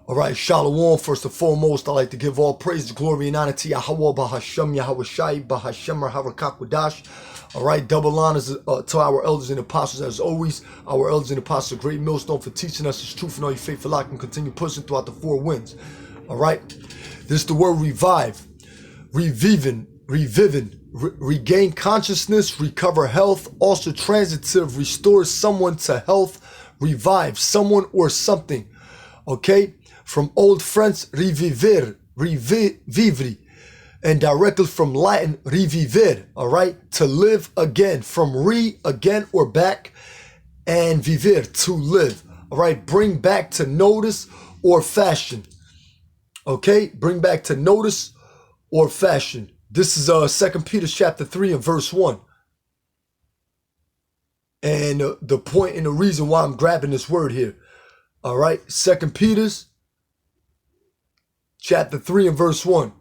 All right, Shalom. First and foremost, I'd like to give all praise, glory, and honor to Yahweh, Bahashem, Yahweh Shai, Bahashem, Harakakwadash. All right, double honors to our elders and apostles as always. Our elders and apostles, a great millstone for teaching us His truth and all your faithful life and continue pushing throughout the four winds. All right, this is the word revive, reviving, regain consciousness, recover health, also transitive, restore someone to health, revive someone or something. Okay, from Old French revivere, revivre, and directly from Latin revivere, all right, to live again, from again or back, and vivere, to live, all right, bring back to notice or fashion, okay, bring back to notice or fashion. This is 2 Peter chapter 3 and verse 1. And the point and the reason why I'm grabbing this word here, all right, 2 Peter's chapter 3 and verse 1.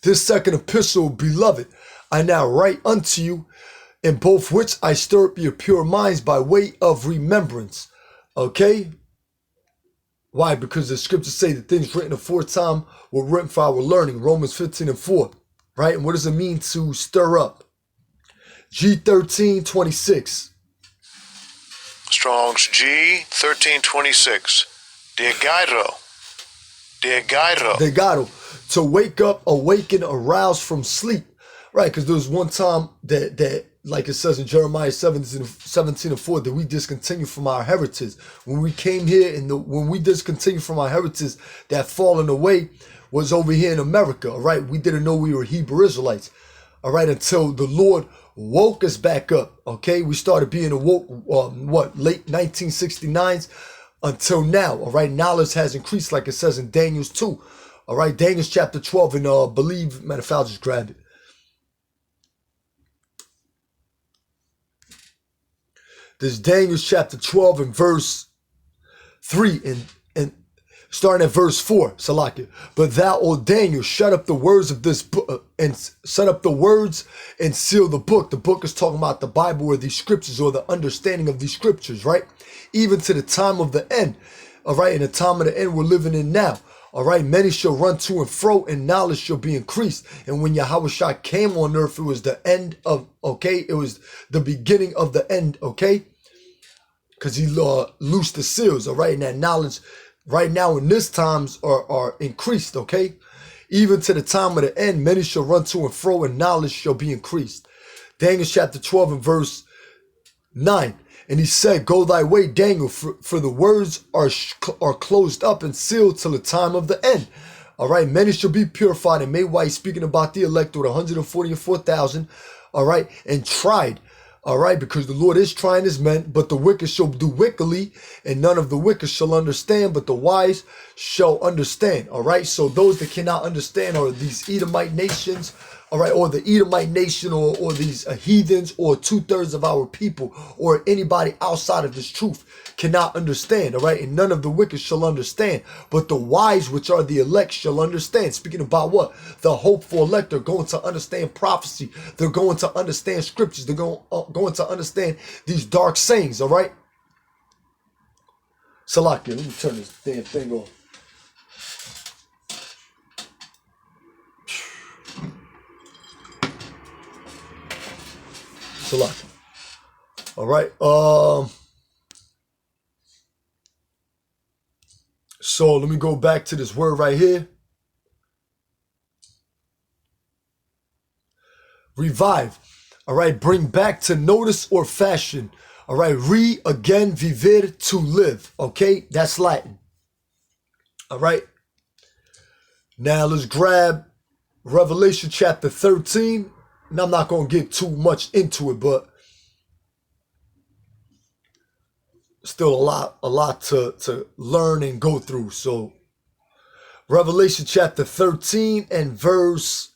This second epistle, beloved, I now write unto you, in both which I stir up your pure minds by way of remembrance. Okay? Why? Because the scriptures say the things written aforetime were written for our learning. Romans 15 and 4. Right? And what does it mean to stir up? G1326. Strong's G1326. Degaro. To wake up, awaken, arouse from sleep. Right, because there was one time that like it says in Jeremiah 17 and 4, that we discontinue from our heritage. When we came here and when we discontinued from our heritage, that fallen away was over here in America. All right, we didn't know we were Hebrew Israelites. All right, until the Lord woke us back up. Okay, we started being awoke, late 1969s until now. All right, knowledge has increased, like it says in Daniel's 2. All right, Daniel's chapter 12, and believe, matter of fact, I'll just grab it. This is Daniel's chapter 12 and verse 3, and starting at verse 4, Salakia. But thou, O Daniel, shut up the words of this book, and set up the words and seal the book. The book is talking about the Bible or these scriptures or the understanding of these scriptures, right? Even to the time of the end, all right? In the time of the end we're living in now, all right? Many shall run to and fro, and knowledge shall be increased. And when Yahweh Shai came on earth, it was the end of, okay? It was the beginning of the end, okay? Because he loosed the seals, all right? And that knowledge right now in this times are increased, okay? Even to the time of the end, many shall run to and fro, and knowledge shall be increased. Daniel chapter 12 and verse 9. And he said, go thy way, Daniel, for the words are closed up and sealed till the time of the end. All right, many shall be purified and made white, speaking about the elect with 144,000, all right, and tried. All right, because the Lord is trying his men, but the wicked shall do wickedly, and none of the wicked shall understand, but the wise shall understand. All right, so those that cannot understand are these Edomite nations, all right, or the Edomite nation, or these heathens, or 2/3 of our people, or anybody outside of this truth cannot understand, all right, and none of the wicked shall understand, but the wise, which are the elect, shall understand. Speaking about what? The hopeful elect are going to understand prophecy. They're going to understand scriptures. They're going to understand these dark sayings, all right? Salakia, let me turn this damn thing on. Salakia. All right. So let me go back to this word right here. Revive. All right. Bring back to notice or fashion. All right. Again, vivere, to live. Okay. That's Latin. All right. Now let's grab Revelation chapter 13. And I'm not going to get too much into it, but still a lot to learn and go through. So Revelation chapter 13 and verse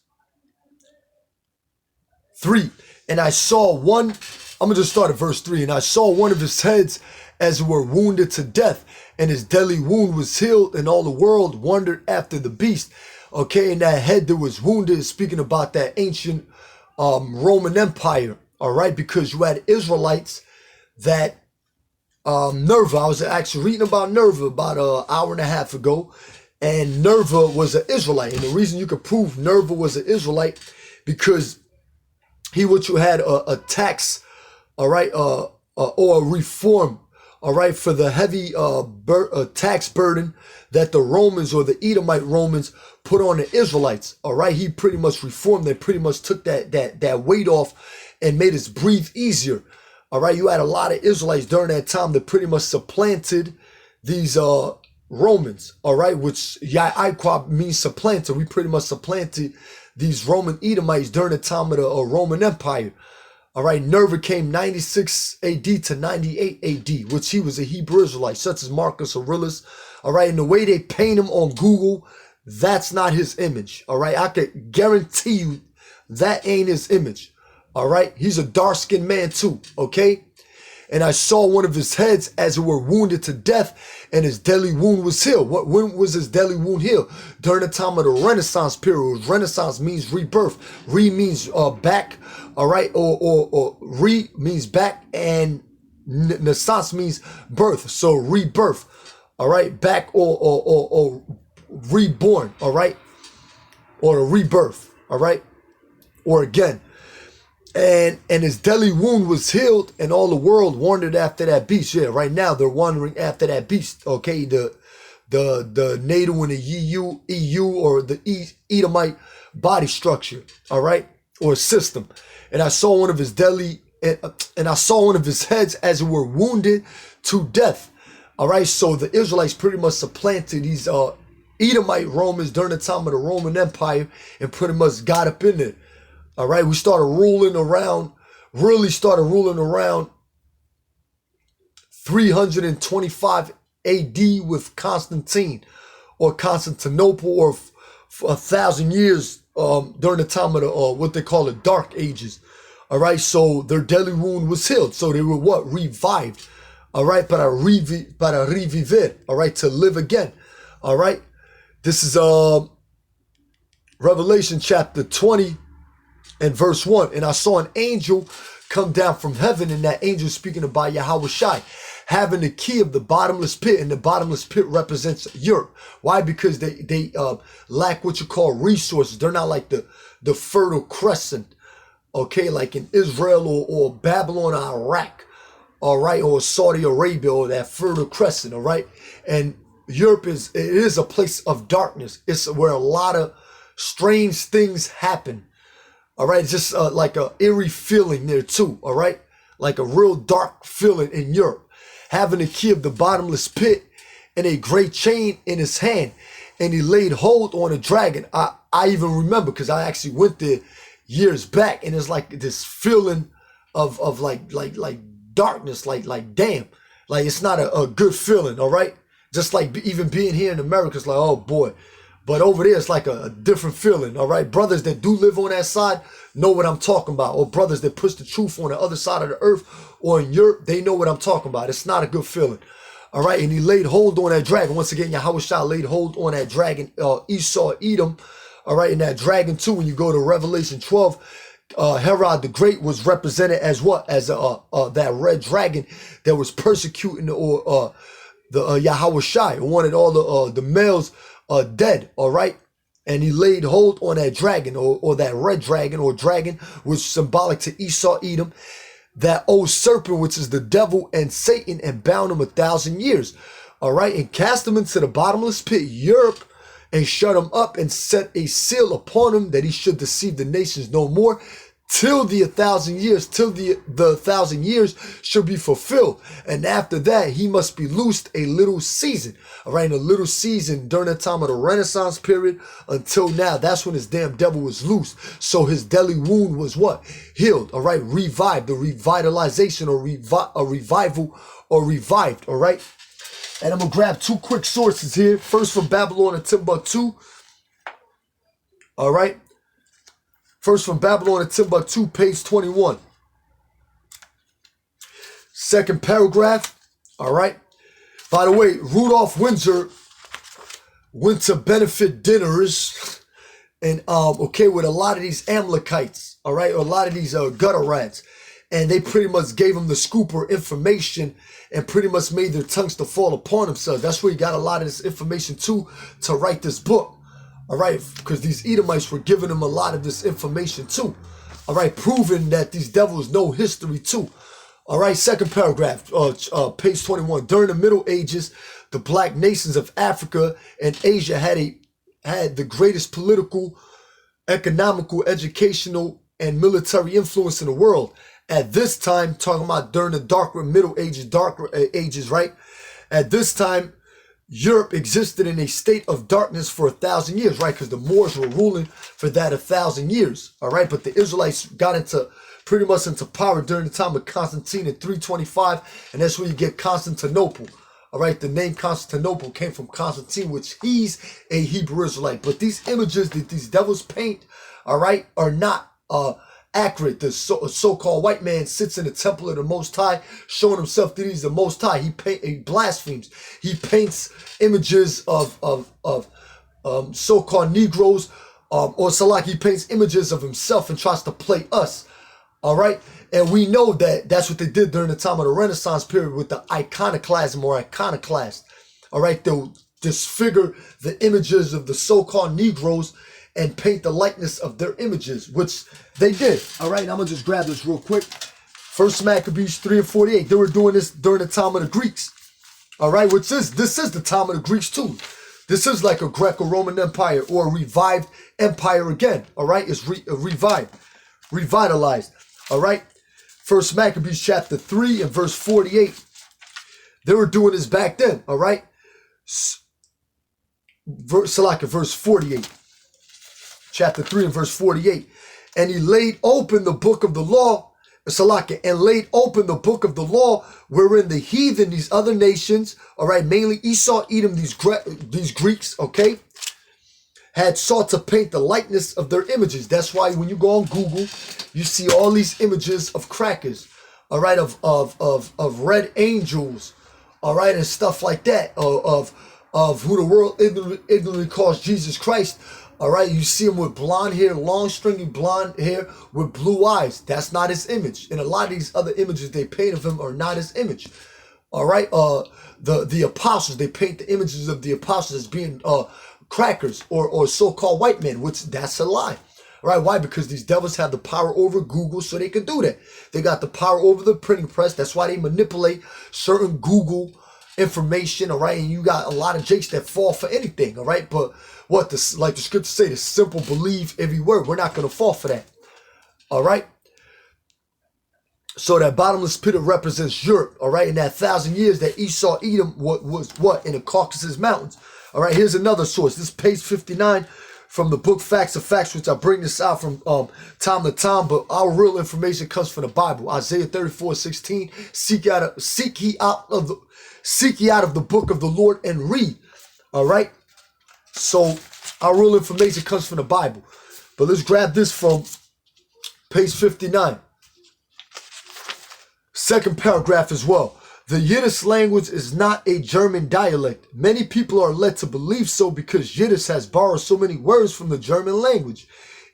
3. And I saw one, I'm going to just start at verse 3. And I saw one of his heads as it were wounded to death, and his deadly wound was healed, and all the world wondered after the beast. Okay, and that head that was wounded is speaking about that ancient Roman Empire, all right, because you had Israelites that Nerva. I was actually reading about Nerva about an hour and a half ago, and Nerva was an Israelite. And the reason you could prove Nerva was an Israelite because he would you had a tax, all right, or a reform, all right, for the heavy tax burden that the Romans or the Edomite Romans put on the Israelites. All right, he pretty much reformed. They pretty much took that weight off and made us breathe easier. All right, you had a lot of Israelites during that time that pretty much supplanted these Romans. All right, which Ya'iqua means supplanter. We pretty much supplanted these Roman Edomites during the time of the Roman Empire. All right, Nerva came 96 AD to 98 AD, which he was a Hebrew Israelite, such as Marcus Aurelius. All right, and the way they paint him on Google, that's not his image. All right, I could guarantee you that ain't his image. All right, he's a dark-skinned man too, okay? And I saw one of his heads as it were wounded to death, and his deadly wound was healed. When was his deadly wound healed? During the time of the Renaissance period. Renaissance means rebirth. Re means back, all right? Or re means back, and naissance means birth. So rebirth, all right? Back or reborn, all right? Or a rebirth, all right? Or again. And his deadly wound was healed, and all the world wandered after that beast. Yeah, right now they're wandering after that beast. Okay, the NATO and the EU or the Edomite body structure. All right, or system. And I saw one of his and I saw one of his heads as it were wounded to death. All right, so the Israelites pretty much supplanted these Edomite Romans during the time of the Roman Empire and pretty much got up in there. All right, we started ruling around 325 AD with Constantine or Constantinople, or for 1,000 years during the time of the what they call the Dark Ages. All right, so their deadly wound was healed. So they were what? Revived. All right, para revivere. All right, to live again. All right, this is Revelation chapter 20. And verse 1, and I saw an angel come down from heaven, and that angel speaking about Yahweh Shai, having the key of the bottomless pit, and the bottomless pit represents Europe. Why? Because they lack what you call resources. They're not like the Fertile Crescent, okay, like in Israel or Babylon or Iraq, all right, or Saudi Arabia or that Fertile Crescent, all right. And Europe is a place of darkness. It's where a lot of strange things happen. All right, it's just like a eerie feeling there too, all right? Like a real dark feeling in Europe. Having the key of the bottomless pit and a great chain in his hand, and he laid hold on a dragon. I even remember because I actually went there years back, and it's like this feeling of like darkness, like damn. Like it's not a good feeling, all right? Just like even being here in America, it's like, oh boy. But over there, it's like a different feeling, all right? Brothers that do live on that side know what I'm talking about. Or brothers that push the truth on the other side of the earth or in Europe, they know what I'm talking about. It's not a good feeling, all right? And he laid hold on that dragon. Once again, Yahweh Shai laid hold on that dragon, Esau, Edom, all right? And that dragon, too, when you go to Revelation 12, Herod the Great was represented as what? As that red dragon that was persecuting the Yahweh Shai, who wanted all the males dead, all right? And he laid hold on that dragon or that red dragon or dragon, which is symbolic to Esau, Edom, that old serpent, which is the devil and Satan, and bound him 1,000 years, all right? And cast him into the bottomless pit, Europe, and shut him up and set a seal upon him that he should deceive the nations no more till the 1,000 years, till the 1,000 years should be fulfilled. And after that, he must be loosed a little season. All right, a little season during the time of the Renaissance period until now. That's when this damn devil was loosed. So his deadly wound was what? Healed. All right, revived, the revitalization or a revival or revived. All right. And I'm going to grab two quick sources here. First from Babylon and Timbuktu. All right. First from Babylon and Timbuktu, page 21. Second paragraph. All right. By the way, Rudolph Windsor went to benefit dinners and okay, with a lot of these Amalekites, all right, or a lot of these gutter rats. and they pretty much gave them the scoop or information and pretty much made their tongues to fall upon themselves. That's where he got a lot of this information too, to write this book. All right, because these Edomites were giving him a lot of this information too. All right, proving that these devils know history too. All right, second paragraph, page 21. During the Middle Ages, the black nations of Africa and Asia had the greatest political, economical, educational, and military influence in the world. At this time, talking about during the darker Middle Ages, right? At this time, Europe existed in a state of darkness for 1,000 years, right? Because the Moors were ruling for that 1,000 years, all right? But the Israelites got into pretty much into power during the time of Constantine in 325, and that's where you get Constantinople. All right, the name Constantinople came from Constantine, which he's a Hebrew Israelite. But these images that these devils paint, all right, are not accurate. The so-called white man sits in the temple of the Most High, showing himself that he's the Most High. He blasphemes. He paints images of so-called Negroes, or Salak. He paints images of himself and tries to play us. All right, and we know that that's what they did during the time of the Renaissance period with the iconoclasm or iconoclast. All right, they'll disfigure the images of the so-called Negroes and paint the likeness of their images, which they did. All right, I'm gonna just grab this real quick. First Maccabees 3:48. They were doing this during the time of the Greeks. All right, this is the time of the Greeks too. This is like a Greco-Roman Empire or a revived empire again. All right, it's revitalized. All right, First Maccabees chapter 3 and verse 48. They were doing this back then. All right, verse 48. Chapter 3 and verse 48. And he laid open the book of the law, and laid open the book of the law, wherein the heathen, these other nations, all right, mainly Esau, Edom, these Greeks, okay, had sought to paint the likeness of their images. That's why when you go on Google, you see all these images of crackers, all right, of red angels, all right, and stuff like that, of who the world ignorantly calls Jesus Christ. All right, you see him with blonde hair, long stringy blonde hair with blue eyes. That's not his image. And a lot of these other images they paint of him are not his image. All right, the apostles, they paint the images of the apostles as being crackers or so-called white men, which that's a lie. All right, why? Because these devils have the power over Google, so they can do that. They got the power over the printing press. That's why they manipulate certain Google information. All right, and you got a lot of jakes that fall for anything. All right, but like the scriptures say, the simple believe every word. We're not going to fall for that. All right. So that bottomless pit represents Europe. All right. In that 1,000 years that Esau, Edom was in the Caucasus Mountains. All right. Here's another source. This is page 59 from the book Facts of Facts, which I bring this out from time to time. But our real information comes from the Bible. Isaiah 34:16. Seek ye out of the book of the Lord and read. All right. So our real information comes from the Bible. But let's grab this from page 59. Second paragraph as well. The Yiddish language is not a German dialect. Many people are led to believe so because Yiddish has borrowed so many words from the German language.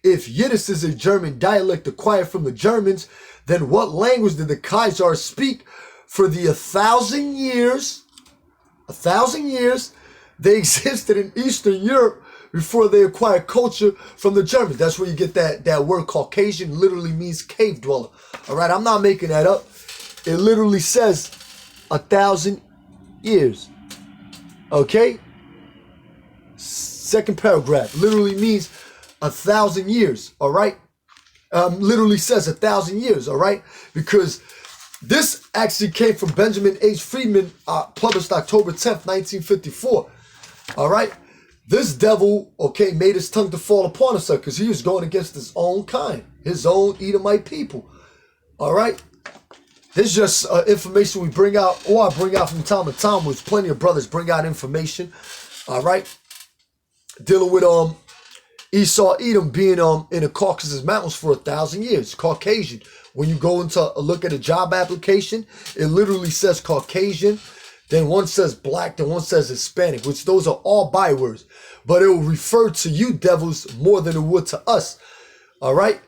If Yiddish is a German dialect acquired from the Germans, then what language did the Khazars speak for the 1,000 years? 1,000 years they existed in Eastern Europe before they acquired culture from the Germans. That's where you get that word Caucasian, literally means cave dweller. All right, I'm not making that up. It literally says 1,000 years. Okay? Second paragraph literally means 1,000 years. All right? Literally says 1,000 years. All right? Because this actually came from Benjamin H. Friedman, published October 10th, 1954. All right, this devil, okay, made his tongue to fall upon himself because he was going against his own kind, his own Edomite people. All right, this is just information we bring out, or I bring out from time to time, which plenty of brothers bring out information. All right, dealing with Esau, Edom being in the Caucasus Mountains for 1,000 years, Caucasian. When you go into a look at a job application, it literally says Caucasian. Then one says black, then one says Hispanic, which those are all bywords. But it will refer to you devils more than it would to us. All right?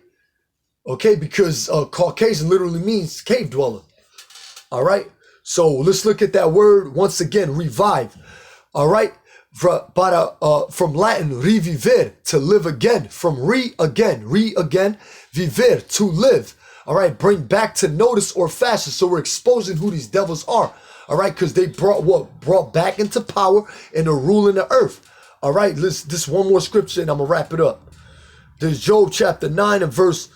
Okay, because Caucasian literally means cave dweller. All right. So let's look at that word once again, revive. All right. From Latin, revivere, to live again. From re again, vivere, to live. All right. Bring back to notice or fashion. So we're exposing who these devils are. All right. Because they brought back into power and are ruling the earth. All right. This one more scripture and I'm going to wrap it up. There's Job chapter 9 and verse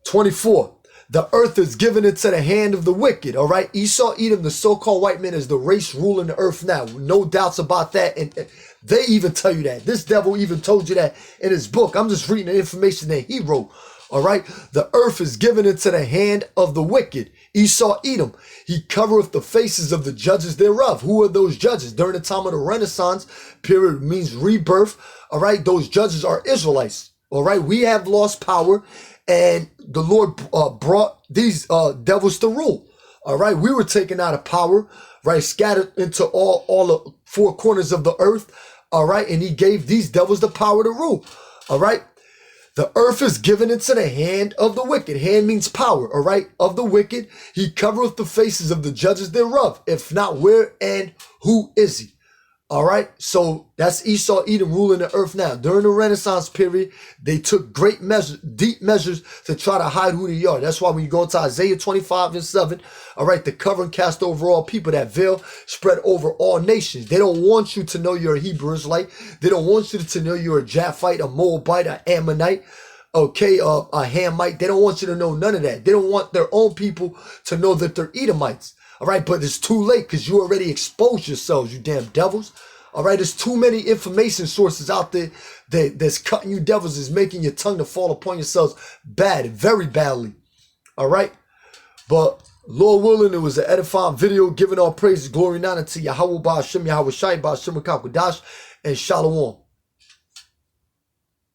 24. The earth is given into the hand of the wicked. All right. Esau, Edom, the so-called white man, is the race ruling the earth now. No doubts about that. And they even tell you that. This devil even told you that in his book. I'm just reading the information that he wrote. All right. The earth is given into the hand of the wicked. Esau, Edom. He covereth the faces of the judges thereof. Who are those judges? During the time of the Renaissance period means rebirth. All right. Those judges are Israelites. All right. We have lost power. And the Lord brought these devils to rule. All right. We were taken out of power, right? Scattered into all the four corners of the earth. All right. And he gave these devils the power to rule. All right. The earth is given into the hand of the wicked. Hand means power. All right. Of the wicked. He covereth the faces of the judges thereof. If not, where and who is he? All right, so that's Esau, Edom ruling the earth now. During the Renaissance period, they took deep measures to try to hide who they are. That's why when you go into Isaiah 25 and 7, all right, the covering cast over all people, that veil spread over all nations. They don't want you to know you're a Hebrew Israelite. They don't want you to know you're a Japhite, a Moabite, an Ammonite, okay, a Hamite. They don't want you to know none of that. They don't want their own people to know that they're Edomites. All right, but it's too late because you already exposed yourselves, you damn devils. All right, there's too many information sources out there that's cutting you devils, is making your tongue to fall upon yourselves bad, very badly. All right, but Lord willing, it was an edifying video giving all praise, glory, and honor to Yahweh Ba'Shem, Yahweh Shai Ba'Shem, and Shalom.